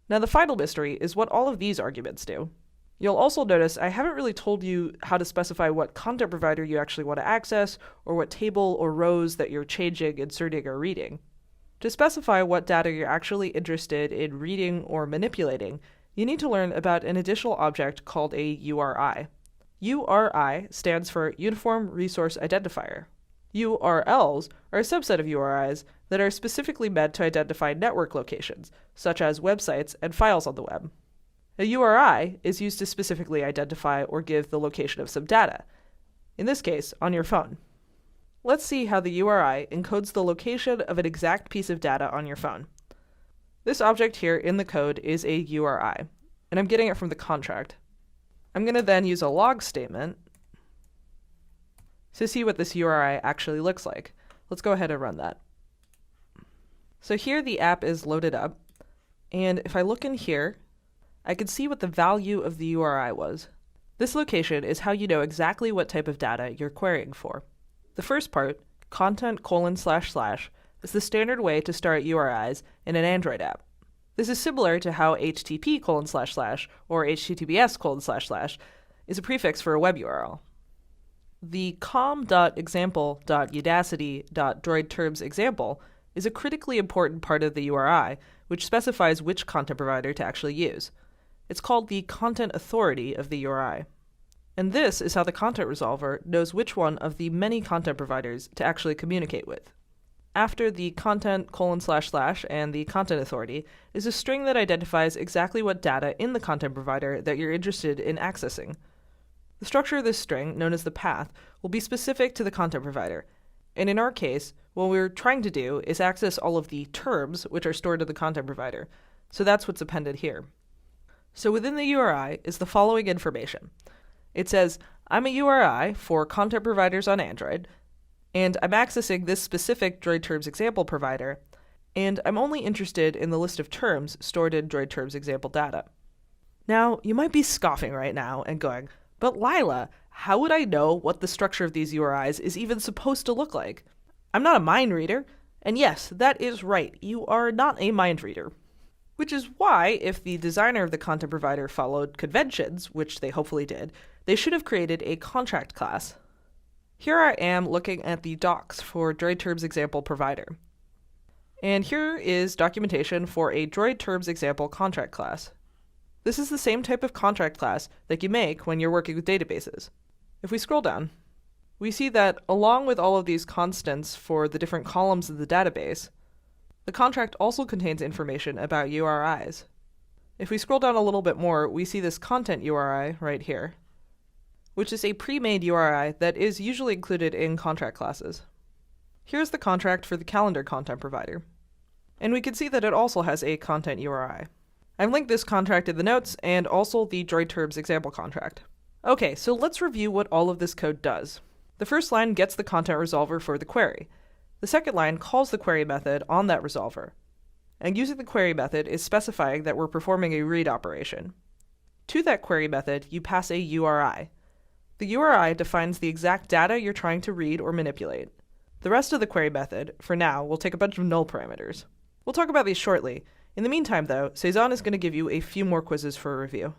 Now the final mystery is what all of these arguments do. You'll also notice I haven't really told you how to specify what content provider you actually want to access, or what table or rows that you're changing, inserting, or reading. To specify what data you're actually interested in reading or manipulating, you need to learn about an additional object called a URI. URI stands for Uniform Resource Identifier. URLs are a subset of URIs that are specifically meant to identify network locations, such as websites and files on the web. A URI is used to specifically identify or give the location of some data, in this case, on your phone. Let's see how the URI encodes the location of an exact piece of data on your phone. This object here in the code is a URI, and I'm getting it from the contract. I'm going to then use a log statement to see what this URI actually looks like. Let's go ahead and run that. So here the app is loaded up, and if I look in here, I can see what the value of the URI was. This location is how you know exactly what type of data you're querying for. The first part, content:// is the standard way to start URIs in an Android app. This is similar to how HTTP:/ or HTTPS:/ is a prefix for a web URL. The com.example.udacity.droidtermsexample is a critically important part of the URI, which specifies which content provider to actually use. It's called the content authority of the URI. And this is how the content resolver knows which one of the many content providers to actually communicate with. After the content:/ and the content authority is a string that identifies exactly what data in the content provider that you're interested in accessing. The structure of this string, known as the path, will be specific to the content provider. And in our case, what we're trying to do is access all of the terms which are stored in the content provider. So that's what's appended here. So within the URI is the following information. It says, I'm a URI for content providers on Android, and I'm accessing this specific DroidTermsExample provider, and I'm only interested in the list of terms stored in DroidTermsExample data. Now, you might be scoffing right now and going, but Lila, how would I know what the structure of these URIs is even supposed to look like? I'm not a mind reader, and yes, that is right, you are not a mind reader. Which is why, if the designer of the content provider followed conventions, which they hopefully did, they should have created a contract class. Here I am looking at the docs for DroidTermsExample provider. And here is documentation for a DroidTermsExample contract class. This is the same type of contract class that you make when you're working with databases. If we scroll down, we see that along with all of these constants for the different columns of the database, the contract also contains information about URIs. If we scroll down a little bit more, we see this content URI right here, which is a pre-made URI that is usually included in contract classes. Here's the contract for the calendar content provider. And we can see that it also has a content URI. I've linked this contract in the notes and also the DroidTermsExample contract. Okay, so let's review what all of this code does. The first line gets the content resolver for the query. The second line calls the query method on that resolver. And using the query method is specifying that we're performing a read operation. To that query method, you pass a URI. The URI defines the exact data you're trying to read or manipulate. The rest of the query method, for now, will take a bunch of null parameters. We'll talk about these shortly. In the meantime, though, Cezanne is going to give you a few more quizzes for a review.